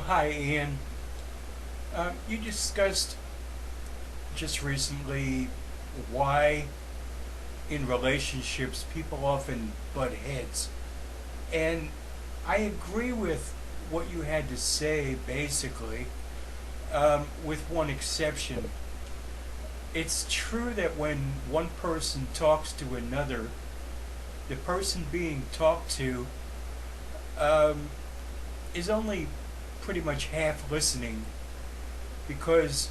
Hi, Ian. You discussed just recently why in relationships people often butt heads. And I agree with what you had to say, basically, with one exception. It's true that when one person talks to another, the person being talked to um, is only pretty much half listening because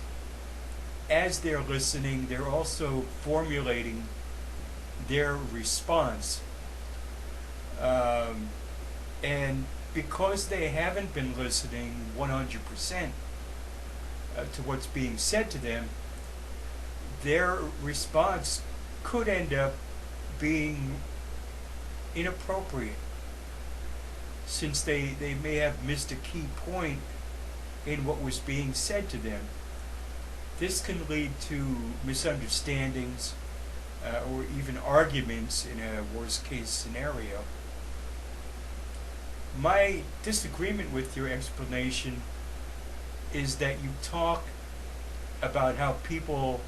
as they're listening, they're also formulating their response. Um, and because they haven't been listening 100% to what's being said to them, their response could end up being inappropriate since they may have missed a key point in what was being said to them. This can lead to misunderstandings or even arguments in a worst case scenario. My disagreement with your explanation is that you talk about how people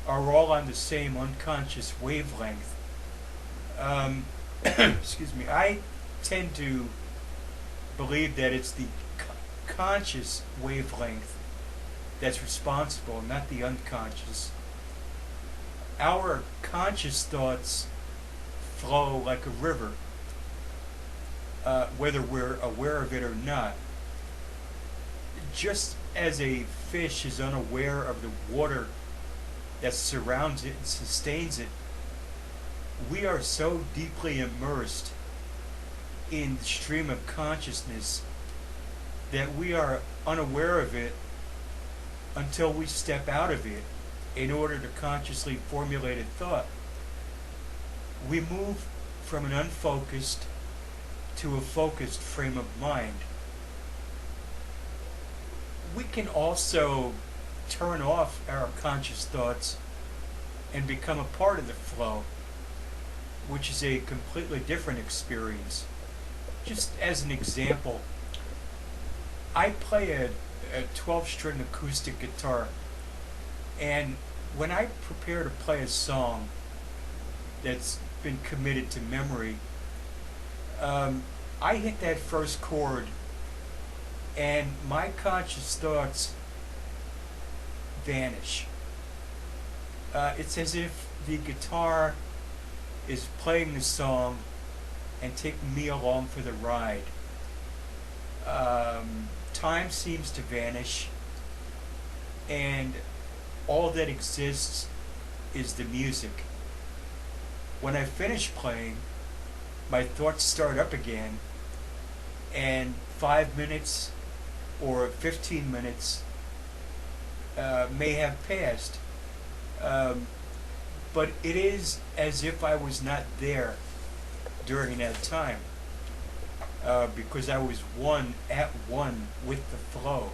are all on the same unconscious wavelength. Um, excuse me. I tend to believe that it's the conscious wavelength that's responsible, not the unconscious. Our conscious thoughts flow like a river, whether we're aware of it or not. Just as a fish is unaware of the water that surrounds it and sustains it, we are so deeply immersed in the stream of consciousness that we are unaware of it until we step out of it in order to consciously formulate a thought. We move from an unfocused to a focused frame of mind. We can also turn off our conscious thoughts and become a part of the flow, which is a completely different experience. Just as an example, I play a 12-string acoustic guitar, and when I prepare to play a song that's been committed to memory, I hit that first chord, and my conscious thoughts vanish. It's as if the guitar is playing the song and taking me along for the ride. Time seems to vanish, and all that exists is the music. When I finish playing, my thoughts start up again, and 5 minutes or 15 minutes may have passed. But it is as if I was not there during that time, because I was at one with the flow.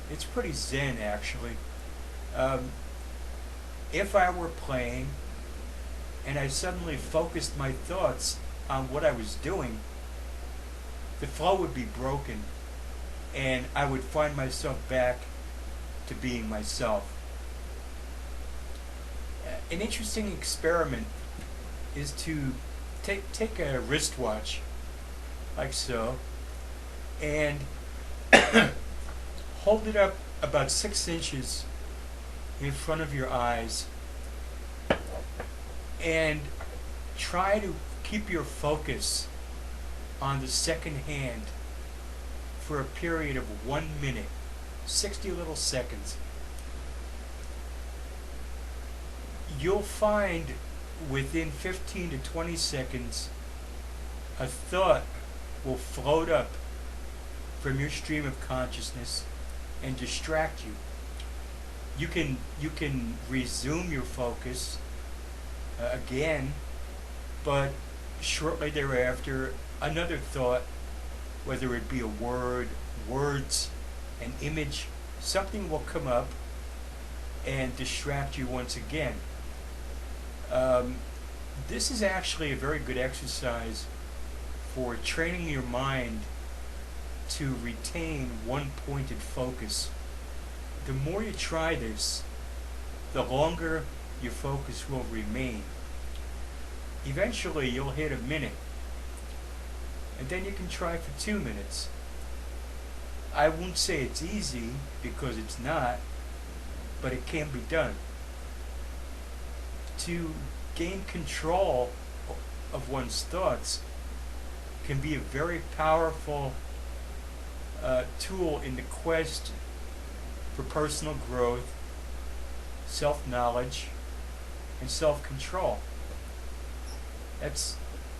It's pretty zen, actually. If I were playing and I suddenly focused my thoughts on what I was doing, the flow would be broken and I would find myself back to being myself. An interesting experiment is to take a wristwatch, like so, and hold it up about 6 inches in front of your eyes and try to keep your focus on the second hand for a period of 1 minute, 60 little seconds. You'll find within 15 to 20 seconds a thought will float up from your stream of consciousness and distract you. You can resume your focus again, but shortly thereafter another thought, whether it be a word, words, an image, something will come up and distract you once again. This is actually a very good exercise for training your mind to retain one pointed focus. The more you try this, the longer your focus will remain. Eventually you'll hit a minute, and then you can try for 2 minutes. I won't say it's easy, because it's not, but it can be done. To gain control of one's thoughts can be a very powerful tool in the quest for personal growth, self-knowledge, and self-control. That's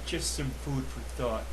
just some food for thought.